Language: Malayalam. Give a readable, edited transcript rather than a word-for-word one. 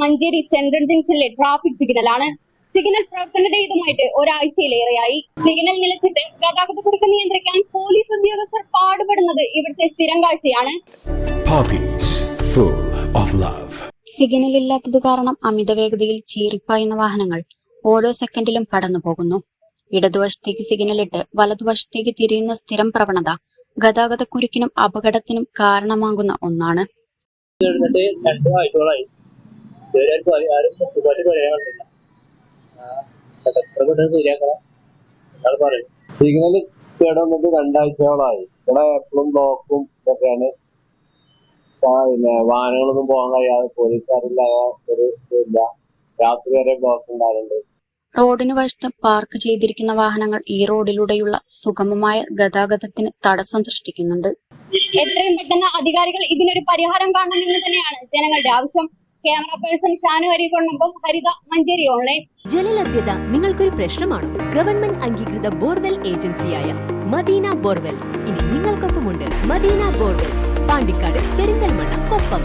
മഞ്ചേരി സെൻട്രൽ ജംഗ്ഷനിലെ ട്രാഫിക് സിഗ്നലാണ്. സിഗ്നൽ പ്രവർത്തനരഹിതമായിട്ട് ഒരാഴ്ചയിലേറെയായി. സിഗ്നൽ നിലച്ചിട്ട് ഗതാഗതക്കുരുക്ക് നിയന്ത്രിക്കാൻ പോലീസ് ഉദ്യോഗസ്ഥർ പാടുപെടുന്നത് ഇവിടുത്തെ സ്ഥിരം കാഴ്ചയാണ്. സിഗ്നലില്ലാത്തത് കാരണം അമിത വേഗതയിൽ ചീറിപ്പായുന്ന വാഹനങ്ങൾ ഓരോ സെക്കൻഡിലും കടന്നു പോകുന്നു. ഇടതുവശത്തേക്ക് സിഗ്നലിട്ട് വലതുവശത്തേക്ക് തിരിയുന്ന സ്ഥിരം പ്രവണത ഗതാഗതക്കുരുക്കിനും അപകടത്തിനും കാരണമാകുന്ന ഒന്നാണ്. സിഗ്നൽ കേടുവന്നിട്ട് 2 ആഴ്ചകളായി. ഇവിടെ എപ്പോഴും ബ്ലോക്കും ഇതൊക്കെയാണ്. പിന്നെ വാഹനങ്ങളൊന്നും പോകാൻ കഴിയാതെ പോലീസുകാരില്ലാതെ ഒരു ഇല്ല. രാത്രി വരെ ബ്ലോക്ക് ഉണ്ടാകുന്നുണ്ട്. റോഡിന് വശത്ത് പാർക്ക് ചെയ്തിരിക്കുന്ന വാഹനങ്ങൾ ഈ റോഡിലൂടെയുള്ള സുഗമമായ ഗതാഗതത്തിന് തടസ്സം സൃഷ്ടിക്കുന്നുണ്ട്. എത്രയും പെട്ടെന്ന് അധികാരികൾ ഇതിനൊരു പരിഹാരം കാണണമെന്ന് തന്നെയാണ് ജനങ്ങളുടെ ആവശ്യം. ക്യാമറ പേഴ്സൺ ഷാനു അരീക്കൊണ്ടൊപ്പം ഹരിത, മഞ്ചേരി ഓൺലൈൻ. ജലലഭ്യത നിങ്ങൾക്കൊരു പ്രശ്നമാണോ? ഗവൺമെന്റ് അംഗീകൃത ബോർവെൽ ഏജൻസിയായ മദീന ബോർവെൽസ് ഇനി നിങ്ങൾക്കൊപ്പമുണ്ട്. മദീന ബോർവെൽസ്, പാണ്ടിക്കാട്, പെരിന്തൽമണ്ണ, കൊപ്പം.